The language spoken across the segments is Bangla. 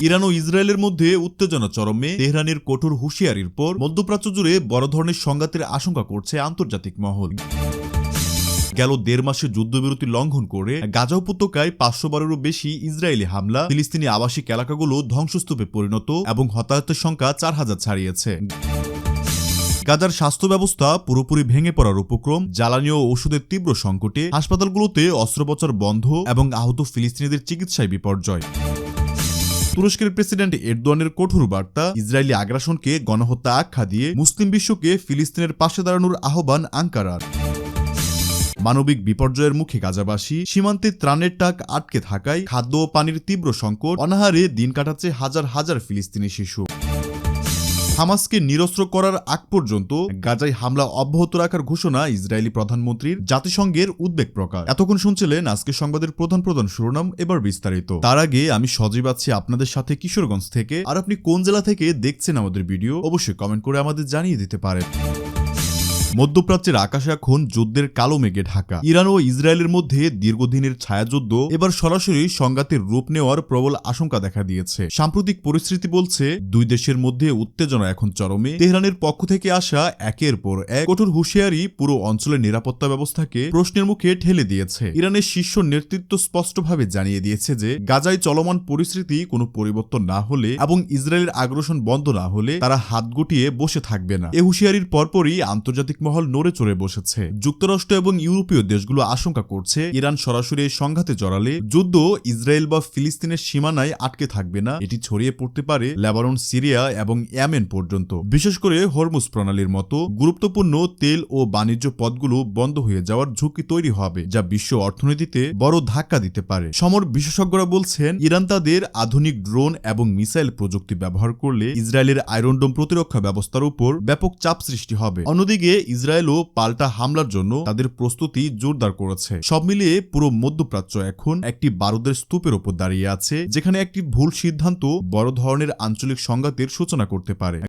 ইরান ও ইসরায়েলের মধ্যে উত্তেজনা চরমে। তেহরানের কঠোর হুঁশিয়ারির পর মধ্যপ্রাচ্য জুড়ে বড় ধরনের সংঘাতের আশঙ্কা করছে আন্তর্জাতিক মহল। গেল 1.5 মাসে যুদ্ধবিরতি লঙ্ঘন করে গাজা উপত্যকায় 500বারেরও বেশি ইসরায়েলি হামলা, ফিলিস্তিনি আবাসিক এলাকাগুলো ধ্বংসস্তূপে পরিণত এবং হতাহতের সংখ্যা 4000 ছাড়িয়েছে। গাজার স্বাস্থ্য ব্যবস্থা পুরোপুরি ভেঙে পড়ার উপক্রম, জ্বালানি ও ওষুধের তীব্র সংকটে, হাসপাতালগুলোতে অস্ত্রোপচার বন্ধ এবং আহত ফিলিস্তিনিদের চিকিৎসায় বিপর্যয়। তুরস্কের প্রেসিডেন্ট এরদোয়ানের কঠোর বার্তা, ইসরায়েলি আগ্রাসনকে গণহত্যা আখ্যা দিয়ে মুসলিম বিশ্বকে ফিলিস্তিনের পাশে দাঁড়ানোর আহ্বান আঙ্কারার। মানবিক বিপর্যয়ের মুখে গাজাবাসী, সীমান্তে ত্রাণের টাক আটকে থাকায় খাদ্য ও পানির তীব্র সংকট, অনাহারে দিন কাটাচ্ছে হাজার হাজার ফিলিস্তিনি শিশু। হামাসকে নিরস্ত্র করার আগ পর্যন্ত গাজায় হামলা অব্যাহত রাখার ঘোষণা ইসরায়েলি প্রধানমন্ত্রীর, জাতিসংঘের উদ্বেগ প্রকাশ। এতক্ষণ শুনছিলেন আজকের সংবাদের প্রধান শিরোনাম, এবার বিস্তারিত। তার আগে আমি সজীব আছি আপনাদের সাথে কিশোরগঞ্জ থেকে। আর আপনি কোন জেলা থেকে দেখছেন আমাদের ভিডিও অবশ্যই কমেন্ট করে আমাদের জানিয়ে দিতে পারেন। মধ্যপ্রাচ্যের আকাশে এখন যুদ্ধের কালো মেঘে ঢাকা। ইরান ও ইসরায়েলের মধ্যে দীর্ঘদিনের ছায়াযুদ্ধ এবার সরাসরি সংঘাতের রূপ নেওয়ার প্রবল আশঙ্কা দেখা দিয়েছে। সাম্প্রতিক পরিস্থিতি বলছে দুই দেশের মধ্যে উত্তেজনা এখন চরমে। তেহরানের পক্ষ থেকে আসা একের পর এক কঠোর হুঁশিয়ারি পুরো অঞ্চলের নিরাপত্তা ব্যবস্থাকে প্রশ্নের মুখে ঠেলে দিয়েছে। ইরানের শীর্ষ নেতৃত্ব স্পষ্টভাবে জানিয়ে দিয়েছে যে গাজায় চলমান পরিস্থিতি কোনো পরিবর্তন না হলে এবং ইসরায়েলের আগ্রাসন বন্ধ না হলে তারা হাত গুটিয়ে বসে থাকবে না। এ হুঁশিয়ারির পরপরই আন্তর্জাতিক মহল নড়ে চড়ে বসেছে। যুক্তরাষ্ট্র এবং ইউরোপীয় দেশগুলো আশঙ্কা করছে ইরান সরাসরি সংঘাতে জড়ালে যুদ্ধ ইসরায়েল বা ফিলিস্তিনের সীমানায় আটকে থাকবে না, এটি ছড়িয়ে পড়তে পারে লেবানন, সিরিয়া এবং ইয়েমেন পর্যন্ত। বিশেষ করে হরমুজ প্রণালীর মতো গুরুত্বপূর্ণ তেল ও বাণিজ্য পথগুলো বন্ধ হয়ে যাওয়ার ঝুঁকি তৈরি হবে, যা বিশ্ব অর্থনীতিতে বড় ধাক্কা দিতে পারে। সমর বিশেষজ্ঞরা বলছেন ইরান তাদের আধুনিক ড্রোন এবং মিসাইল প্রযুক্তি ব্যবহার করলে ইসরায়েলের আয়রন ডোম প্রতিরক্ষা ব্যবস্থার উপর ব্যাপক চাপ সৃষ্টি হবে। অন্যদিকে ইসরায়েলও পাল্টা হামলার জন্য তাদের প্রস্তুতি জোরদার করেছে। সব মিলিয়ে পুরো মধ্যপ্রাচ্য এখন একটি বারুদের স্তূপের উপর দাঁড়িয়ে আছে, যেখানে একটি ভুল সিদ্ধান্ত বড় ধরনের আঞ্চলিক সংঘাতের সূচনা করতে পারে।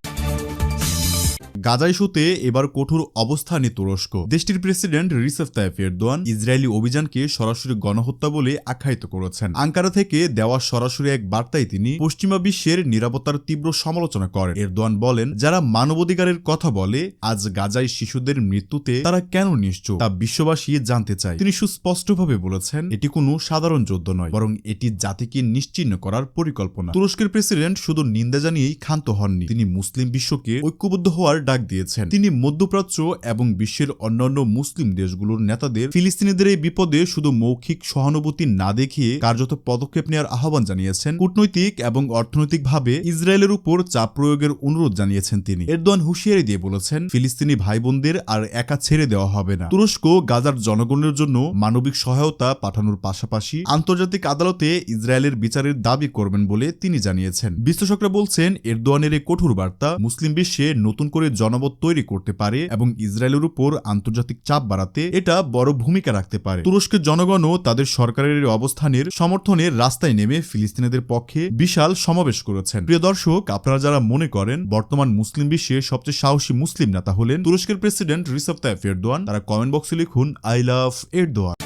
গাজা ইস্যুতে এবার কঠোর অবস্থানে তুরস্ক। দেশটির president Recep Tayyip Erdogan Israeli অভিযানকে সরাসরি গণহত্যা বলে আখ্যায়িত করেছেন। আঙ্কারা থেকে দেওয়া সরাসরি এক বার্তায় তিনি পশ্চিমা বিশ্বের নিরাপত্তার তীব্র সমালোচনা করেন। এরদোয়ান বলেন, যারা মানবাধিকারের কথা বলে আজ গাজায় শিশুদের মৃত্যুতে তারা কেন নিশ্চুপ তা বিশ্ববাসী জানতে চায়। তিনি সুস্পষ্টভাবে বলেছেন, এটি কোনো সাধারণ যুদ্ধ নয়, বরং এটি জাতিকে নিশ্চিহ্ন করার পরিকল্পনা। তুরস্কের প্রেসিডেন্ট শুধু নিন্দা জানিয়েই ক্ষান্ত হননি, তিনি মুসলিম বিশ্বকে ঐক্যবদ্ধ হওয়ার ডাক দিয়েছেন। তিনি মধ্যপ্রাচ্য এবং বিশ্বের অন্যান্য মুসলিম দেশগুলোর নেতাদের ফিলিস্তিনিদের এই বিপদে শুধু মৌখিক সহানুভূতি না দেখিয়ে কার্যত পদক্ষেপ নেওয়ার আহ্বান জানিয়েছেন। কূটনৈতিক এবং অর্থনৈতিকভাবে ইসরায়েলের উপর চাপ প্রয়োগের অনুরোধ জানিয়েছেন তিনি। এরদোয়ান হুঁশিয়ারি দিয়ে বলেছেন, ফিলিস্তিনি ভাই বোনদের আর একা ছেড়ে দেওয়া হবে না। তুরস্ক গাজার জনগণের জন্য মানবিক সহায়তা পাঠানোর পাশাপাশি আন্তর্জাতিক আদালতে ইসরায়েলের বিচারের দাবি করবেন বলে তিনি জানিয়েছেন। বিশ্লেষকরা বলছেন, এরদোয়ানের এই কঠোর বার্তা মুসলিম বিশ্বে নতুন করে জনমত তৈরি করতে পারে এবং ইসরায়েলের উপর আন্তর্জাতিক চাপ বাড়াতে এটা বড় ভূমিকা রাখতে পারে। তুরস্কের জনগণও তাদের সরকারের অবস্থানের সমর্থনে রাস্তায় নেমে ফিলিস্তিনিদের পক্ষে বিশাল সমাবেশ করেছেন। প্রিয় দর্শক, আপনারা যারা মনে করেন বর্তমান মুসলিম বিশ্বে সবচেয়ে সাহসী মুসলিম নেতা হলেন তুরস্কের প্রেসিডেন্ট রিসেপ তাইয়েপ এরদোয়ান, তারা কমেন্ট বক্সে লিখুন আই লাভ এরদোয়ান।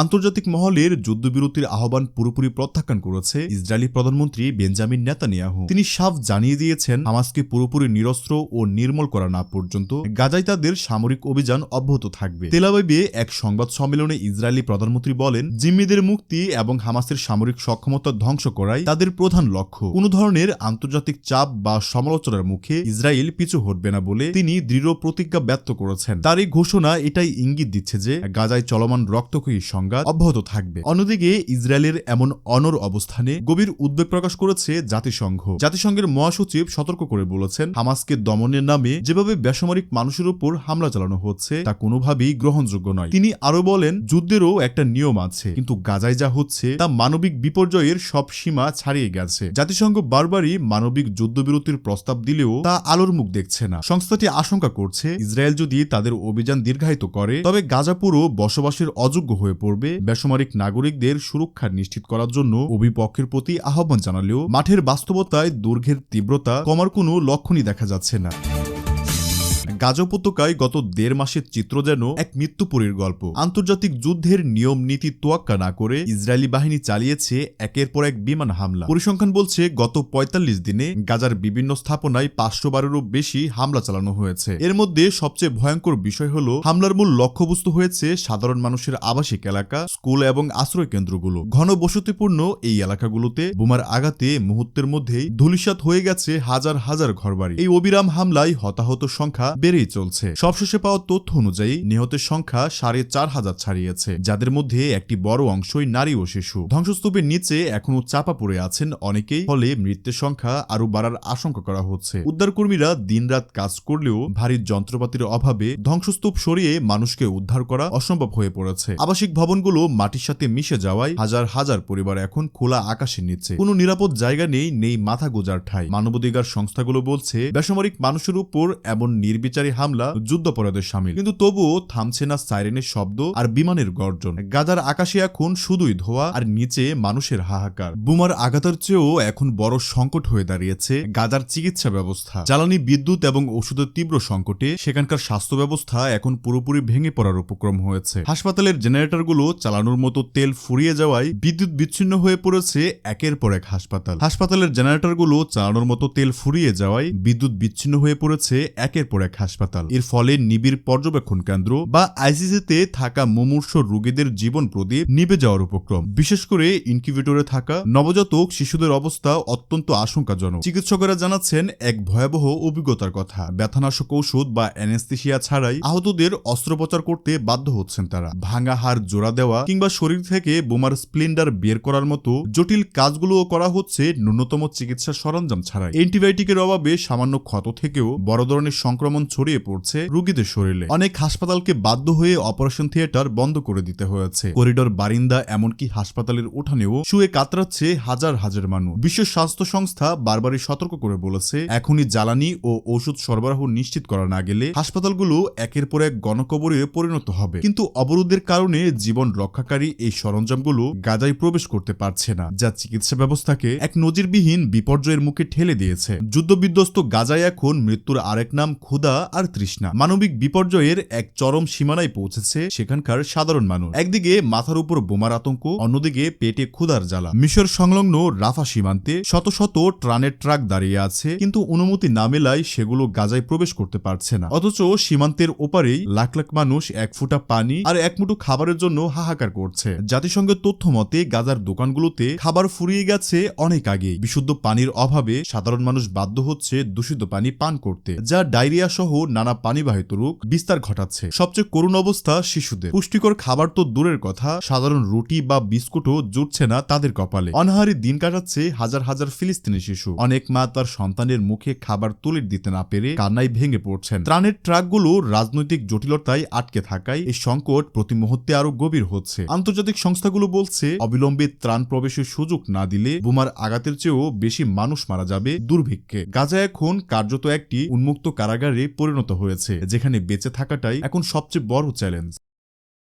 আন্তর্জাতিক মহলের যুদ্ধবিরতির আহ্বান পুরোপুরি প্রত্যাখ্যান করেছে ইসরায়েলি প্রধানমন্ত্রী বেঞ্জামিন নেতানিয়াহু। তিনি সাফ জানিয়ে দিয়েছেন, হামাসকে পুরোপুরি নিরস্ত্র ও নির্মূল করা না পর্যন্ত গাজায় তাদের সামরিক অভিযান অব্যাহত থাকবে। তেল আবিবে এক সংবাদ সম্মেলনে ইসরায়েলি প্রধানমন্ত্রী বলেন, জিম্মিদের মুক্তি এবং হামাসের সামরিক সক্ষমতা ধ্বংস করাই তাদের প্রধান লক্ষ্য। কোনো ধরনের আন্তর্জাতিক চাপ বা সমালোচনার মুখে ইসরায়েল পিছু হটবে না বলে তিনি দৃঢ় প্রতিজ্ঞা ব্যক্ত করেছেন। তার এই ঘোষণা এটাই ইঙ্গিত দিচ্ছে যে গাজায় চলমান রক্তক্ষয়ী সংঘাত অব্যাহত থাকবে। অন্যদিকে ইসরায়েলের এমন অনড় অবস্থানে গভীর উদ্বেগ প্রকাশ করেছে জাতিসংঘ। জাতিসংঘের মহাসচিব সতর্ক করে বলেছেন, হামাসকে দমনের নামে যেভাবে বেসামরিক মানুষের উপর হামলা চালানো হচ্ছে তা কোনোভাবেই গ্রহণযোগ্য নয়। তিনি আরো বলেন, যুদ্ধেরও একটা নিয়ম আছে, কিন্তু গাজায় যা হচ্ছে তা মানবিক বিপর্যয়ের সব সীমা ছাড়িয়ে গেছে। জাতিসংঘ বারবারই মানবিক যুদ্ধবিরতির প্রস্তাব দিলেও তা আলোর মুখ দেখছে না। সংস্থাটি আশঙ্কা করছে, ইসরায়েল যদি তাদের অভিযান দীর্ঘায়িত করে তবে গাজা পুরো বসবাসের অযোগ্য হয়ে পড়বে। বেসামরিক নাগরিকদের সুরক্ষা নিশ্চিত করার জন্য উভয় পক্ষের প্রতি আহ্বান জানালেও মাঠের বাস্তবতায় দুর্গের তীব্রতা কমার কোনো লক্ষণই দেখা যাচ্ছে না। গাজা উপত্যকায় গত 1.5 মাসের চিত্র যেন এক মৃত্যুপুরীর গল্প। আন্তর্জাতিক যুদ্ধের নিয়ম নীতি তোয়াক্কা না করে ইসরায়েলি বাহিনী চালিয়েছে একের পর এক বিমান হামলা। পরিসংখ্যান বলছে গত 45 দিনে গাজার বিভিন্ন স্থাপনায় 512-এরও বেশি হামলা চালানো হয়েছে। এর মধ্যে সবচেয়ে ভয়ঙ্কর বিষয় হল হামলার মূল লক্ষ্যবস্তু হয়েছে সাধারণ মানুষের আবাসিক এলাকা, স্কুল এবং আশ্রয় কেন্দ্রগুলো। ঘন বসতিপূর্ণ এই এলাকাগুলোতে বোমার আঘাতে মুহূর্তের মধ্যেই ধূলিসাৎ হয়ে গেছে হাজার হাজার ঘরবাড়ি। এই অবিরাম হামলায় হতাহত সংখ্যা বেড়েই চলছে। সবশেষে পাওয়া তথ্য অনুযায়ী নিহতের সংখ্যা 4,500 ছাড়িয়েছে, যাদের মধ্যে একটি বড় অংশই নারী ও শিশু। ধ্বংসস্তূপের নিচে এখনো চাপা পড়ে আছেন অনেকেই, ফলে মৃত্যুর সংখ্যা আরো বাড়ার আশঙ্কা করা হচ্ছে। উদ্ধারকর্মীরা দিনরাত কাজ করলেও ভারী যন্ত্রপাতির অভাবে ধ্বংসস্তূপ সরিয়ে মানুষকে উদ্ধার করা অসম্ভব হয়ে পড়েছে। আবাসিক ভবনগুলো মাটির সাথে মিশে যাওয়ায় হাজার হাজার পরিবার এখন খোলা আকাশের নিচে। কোনো নিরাপদ জায়গা নেই মাথা গোজার ঠাঁই। মানবাধিকার সংস্থাগুলো বলছে বেসামরিক মানুষের উপর এমন নির্বিচারী হামলা যুদ্ধাপরাধের শামিল। কিন্তু তবুও থামছে না সাইরেনের শব্দ আর বিমানের গর্জন। গাজার আকাশে এখন শুধুই ধোঁয়া আর নিচে মানুষের হাহাকার। বোমার আঘাতের চেয়েও এখন বড় সংকট হয়ে দাঁড়িয়েছে গাজার চিকিৎসা ব্যবস্থা। জ্বালানি, বিদ্যুৎ এবং ওষুধের তীব্র সংকটে সেখানকার স্বাস্থ্য ব্যবস্থা এখন পুরোপুরি ভেঙে পড়ার উপক্রম হয়েছে। হাসপাতালের জেনারেটরগুলো চালানোর মতো তেল ফুরিয়ে যাওয়ায় বিদ্যুৎ বিচ্ছিন্ন হয়ে পড়েছে একের পর এক হাসপাতাল। হাসপাতালের জেনারেটরগুলো চালানোর মতো তেল ফুরিয়ে যাওয়ায় বিদ্যুৎ বিচ্ছিন্ন হয়ে পড়েছে একের পর এক হাসপাতাল। এর ফলে নিবিড় পর্যবেক্ষণ কেন্দ্র বা আইসিসিতে থাকা মুমূর্ষ রোগীদের জীবন প্রদীপ নিভে যাওয়ার উপক্রম। বিশেষ করে ইনকিউবেটরে থাকা নবজাতক শিশুদের অবস্থা অত্যন্ত আশঙ্কাজনক। চিকিৎসকেরা জানাচ্ছেন এক ভয়াবহ অভিজ্ঞতার কথা। ব্যথানাশক ঔষধ বা অ্যানেস্থেসিয়া ছাড়াই আহতদের অস্ত্রোপচার করতে বাধ্য হচ্ছেন তারা। ভাঙা হাড় জোড়া দেওয়া কিংবা শরীর থেকে বোমার স্প্লিন্ডার বের করার মতো জটিল কাজগুলোও করা হচ্ছে ন্যূনতম চিকিৎসা সরঞ্জাম ছাড়াই। অ্যান্টিবায়োটিকের অভাবে সামান্য ক্ষত থেকেও বড় ধরনের সংক্রমণ ছড়িয়ে পড়ছে রোগীদের শরীরে। অনেক হাসপাতালকে বাধ্য হয়ে অপারেশন থিয়েটার বন্ধ করে দিতে হয়েছে। করিডোর, বারিন্দা, এমনকি হাসপাতালের উঠানেও শুয়ে কাতরাচ্ছে হাজার হাজার মানুষ। বিশ্ব স্বাস্থ্য সংস্থা বারবারই সতর্ক করে বলেছে, এখনই জ্বালানি ও ওষুধ সরবরাহ নিশ্চিত করা না গেলে হাসপাতালগুলো একের পর এক গণকবরে পরিণত হবে। কিন্তু অবরোধের কারণে জীবন রক্ষাকারী এই সরঞ্জামগুলো গাজায় প্রবেশ করতে পারছে না, যা চিকিৎসা ব্যবস্থাকে এক নজিরবিহীন বিপর্যয়ের মুখে ঠেলে দিয়েছে। যুদ্ধবিধ্বস্ত গাজায় এখন মৃত্যুর আরেক নাম ক্ষুধা আর তৃষ্ণা। মানবিক বিপর্যয়ের এক চরম সীমানায় পৌঁছেছে সেখানকার সাধারণ মানুষ। একদিকে মাথার উপর বোমার আতঙ্ক, অন্যদিকে পেটে ক্ষুধার জ্বালা। মিশর সংলগ্ন রাফা সীমান্তে শত শত ট্রানের ট্রাক দাঁড়িয়ে আছে, কিন্তু অনুমতি না মেলায় সেগুলো গাজায় প্রবেশ করতে পারছে না। অথচ সীমান্তের ওপারেই লাখ লাখ মানুষ এক ফুটা পানি আর এক মুঠো খাবারের জন্য হাহাকার করছে। জাতিসংঘের তথ্য মতে গাজার দোকানগুলোতে খাবার ফুরিয়ে গেছে অনেক আগেই। বিশুদ্ধ পানির অভাবে সাধারণ মানুষ বাধ্য হচ্ছে দূষিত পানি পান করতে, যা ডায়রিয়া সহ নানা পানিবাহিত রোগ বিস্তার ঘটাচ্ছে। সবচেয়ে করুণ অবস্থা শিশুদের। পুষ্টিকর খাবার তো দূরের কথা, সাধারণ রুটি বা বিস্কুটও জুটছে না তাদের কপালে। অনাহারী দিন কাটাচ্ছে হাজার হাজার ফিলিস্তিনি শিশু। অনেক মা তার সন্তানের মুখে খাবার তুলে দিতে না পেরে কান্নায় ভেঙে পড়ছেন। ত্রাণের ট্রাকগুলো রাজনৈতিক জটিলতায় আটকে থাকায় এই সংকট প্রতি মুহূর্তে আরো গভীর হচ্ছে। আন্তর্জাতিক সংস্থাগুলো বলছে, অবিলম্বে ত্রাণ প্রবেশের সুযোগ না দিলে বোমার আঘাতের চেয়েও বেশি মানুষ মারা যাবে দুর্ভিক্ষে। গাজা এখন কার্যত একটি উন্মুক্ত কারাগারে পরিণত হয়েছে, যেখানে বেঁচে থাকাটাই এখন সবচেয়ে বড় চ্যালেঞ্জ।